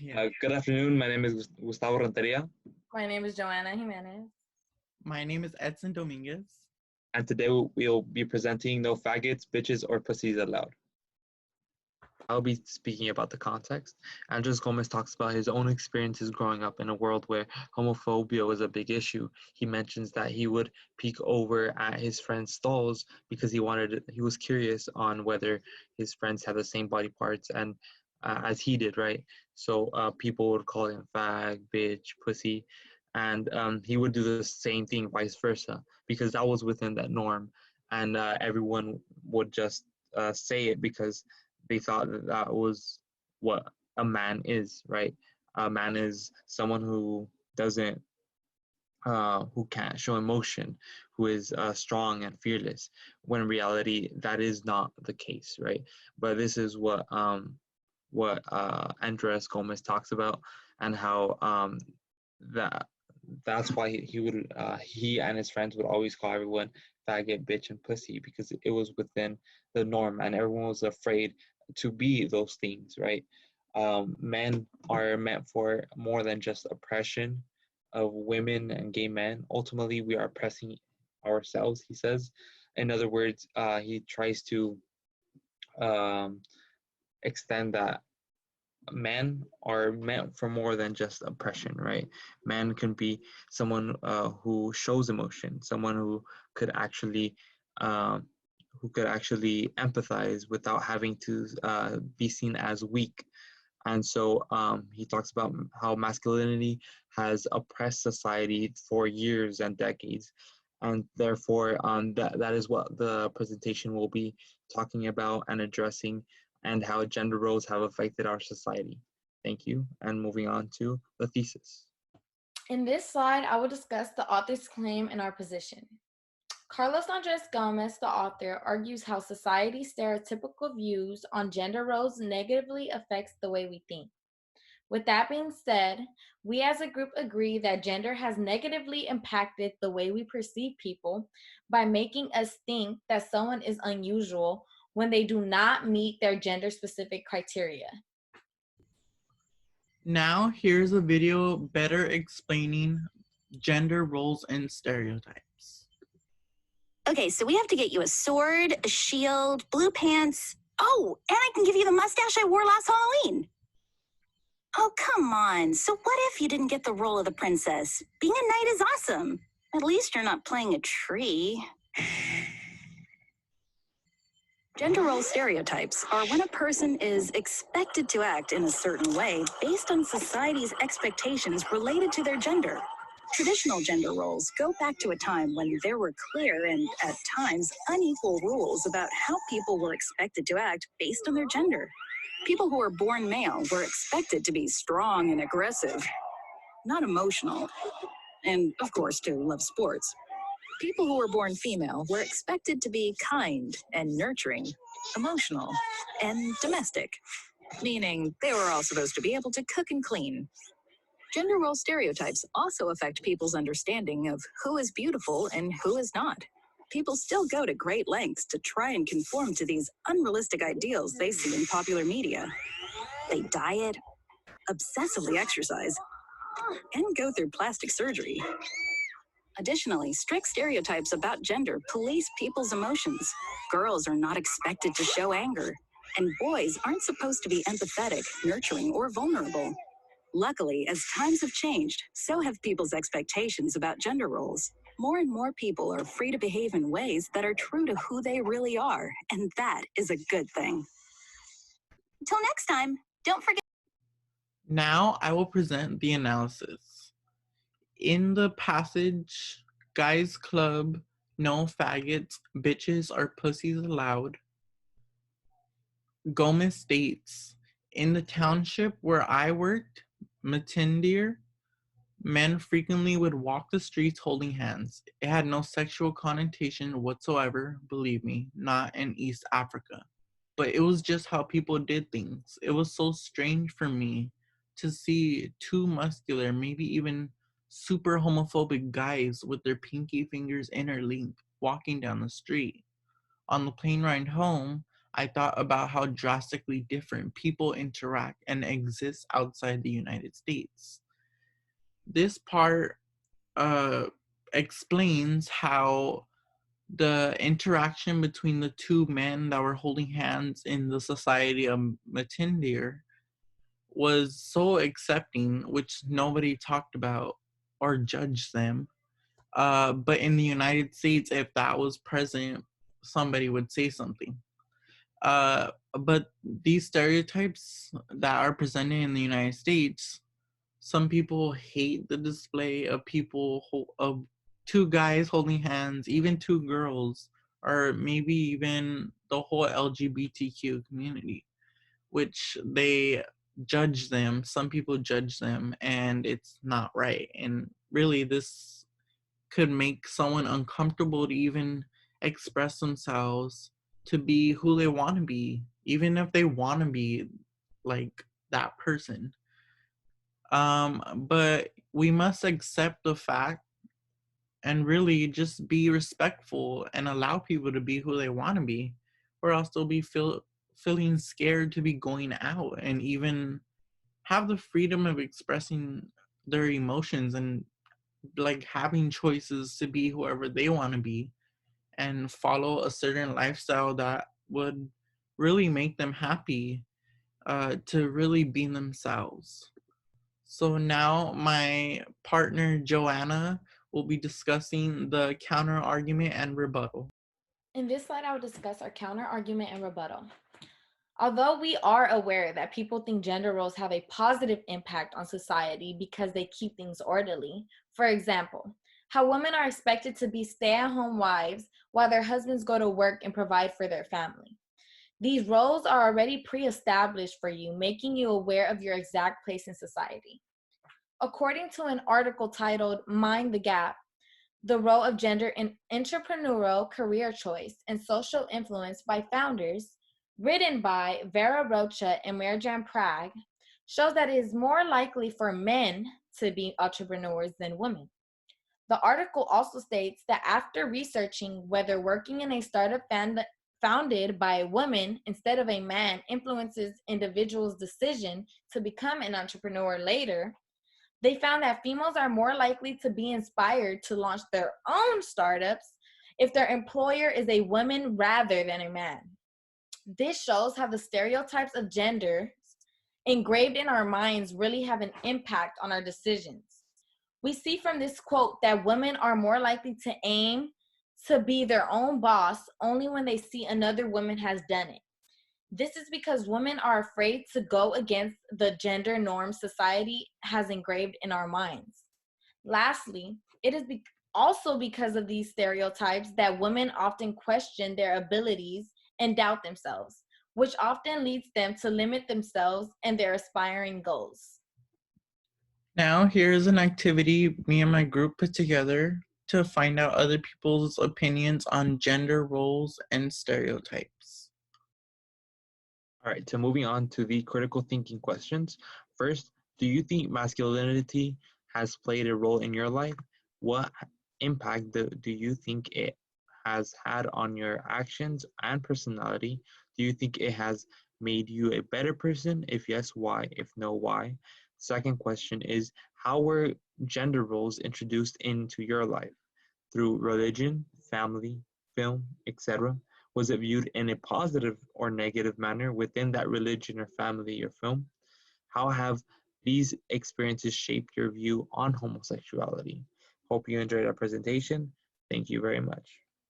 Good afternoon. My name is Gustavo Renteria, My name is Joanna Jimenez. My name is Edson Dominguez. and today we'll be presenting No Faggots, Bitches, or Pussies Allowed. I'll be speaking about the context. Andres Gomez talks about his own experiences growing up in a world where homophobia was a big issue. He mentions that he would peek over at his friends' stalls because he was curious on whether his friends had the same body parts and as he did, right? So people would call him fag, bitch, pussy, and he would do the same thing, vice versa, because that was within that norm, and everyone would just say it because they thought that that was what a man is, right? A man is someone who doesn't, who can't show emotion, who is strong and fearless. When in reality, that is not the case, right? But this is what Andres Gomez talks about, and how that that's why he and his friends would always call everyone faggot, bitch, and pussy because it was within the norm, and everyone was afraid to be those things, right? Men are meant for more than just oppression of women and gay men. Ultimately, we are oppressing ourselves, he says. In other words, he tries to um, extend that men are meant for more than just oppression, right? Man can be someone who shows emotion, someone could actually um, who could actually empathize without having to be seen as weak. And so he talks about how masculinity has oppressed society for years and decades. And therefore, that is what the presentation will be talking about and addressing, and how gender roles have affected our society. Thank you. And moving on to the thesis. In this slide, I will discuss the author's claim and our position. Carlos Andres Gomez, the author, argues how society's stereotypical views on gender roles negatively affects the way we think. With that being said, we as a group agree that gender has negatively impacted the way we perceive people by making us think that someone is unusual when they do not meet their gender-specific criteria. Now, here's a video better explaining gender roles and stereotypes. Okay, so we have to get you a sword, a shield, blue pants. Oh, and I can give you the mustache I wore last Halloween. Oh, come on. So what if you didn't get the role of the princess? Being a knight is awesome. At least you're not playing a tree. Gender role stereotypes are when a person is expected to act in a certain way based on society's expectations related to their gender. Traditional gender roles go back to a time when there were clear and, at times, unequal rules about how people were expected to act based on their gender. People who were born male were expected to be strong and aggressive, not emotional, and, of course, to love sports. People who were born female were expected to be kind and nurturing, emotional, and domestic, meaning they were all supposed to be able to cook and clean. Gender role stereotypes also affect people's understanding of who is beautiful and who is not. People still go to great lengths to try and conform to these unrealistic ideals they see in popular media. They diet, obsessively exercise, and go through plastic surgery. Additionally, strict stereotypes about gender police people's emotions. Girls are not expected to show anger, and boys aren't supposed to be empathetic, nurturing, or vulnerable. Luckily, as times have changed, so have people's expectations about gender roles. More and more people are free to behave in ways that are true to who they really are, and that is a good thing. Until next time, don't forget. Now, I will present the analysis. In the passage, Guys Club, no faggots, bitches or pussies allowed, Gomez states, in the township where I worked, Matindir, men frequently would walk the streets holding hands. It had no sexual connotation whatsoever, believe me, not in East Africa. But it was just how people did things. It was so strange for me to see two muscular, maybe even super homophobic guys with their pinky fingers interlinked walking down the street. On the plane ride home, I thought about how drastically different people interact and exist outside the United States. This part explains how the interaction between the two men that were holding hands in the society of Matindir was so accepting, which nobody talked about or judged them. But in the United States, if that was present, somebody would say something. But these stereotypes that are presented in the United States, some people hate the display of of two guys holding hands, even two girls, or maybe even the whole LGBTQ community, which they judge them. Some people judge them, and it's not right. And really, this could make someone uncomfortable to even express themselves, to be who they want to be, even if they want to be like that person. But we must accept the fact and really just be respectful and allow people to be who they want to be, or else they'll be feeling scared to be going out and even have the freedom of expressing their emotions and like having choices to be whoever they want to be and follow a certain lifestyle that would really make them happy, to really be themselves. So now my partner Joanna will be discussing the counter argument and rebuttal. In this slide, I will discuss our counter argument and rebuttal. Although we are aware that people think gender roles have a positive impact on society because they keep things orderly, for example, how women are expected to be stay-at-home wives while their husbands go to work and provide for their family. These roles are already pre-established for you, making you aware of your exact place in society. According to an article titled Mind the Gap, the role of gender in entrepreneurial career choice and social influence by founders, written by Vera Rocha and Mirjam Prag, shows that it is more likely for men to be entrepreneurs than women. The article also states that after researching whether working in a startup founded by a woman instead of a man influences individuals' decision to become an entrepreneur later, they found that females are more likely to be inspired to launch their own startups if their employer is a woman rather than a man. This shows how the stereotypes of gender engraved in our minds really have an impact on our decisions. We see from this quote that women are more likely to aim to be their own boss only when they see another woman has done it. This is because women are afraid to go against the gender norms society has engraved in our minds. Lastly, it is also because of these stereotypes that women often question their abilities and doubt themselves, which often leads them to limit themselves and their aspiring goals. Now, here's an activity me and my group put together to find out other people's opinions on gender roles and stereotypes. All right, so moving on to the critical thinking questions. First, do you think masculinity has played a role in your life? What impact do you think it has had on your actions and personality? Do you think it has made you a better person? If yes, why? If no, why? Second question is, how were gender roles introduced into your life? Through religion, family, film, etc.? Was it viewed in a positive or negative manner within that religion or family or film? How have these experiences shaped your view on homosexuality? Hope you enjoyed our presentation. Thank you very much.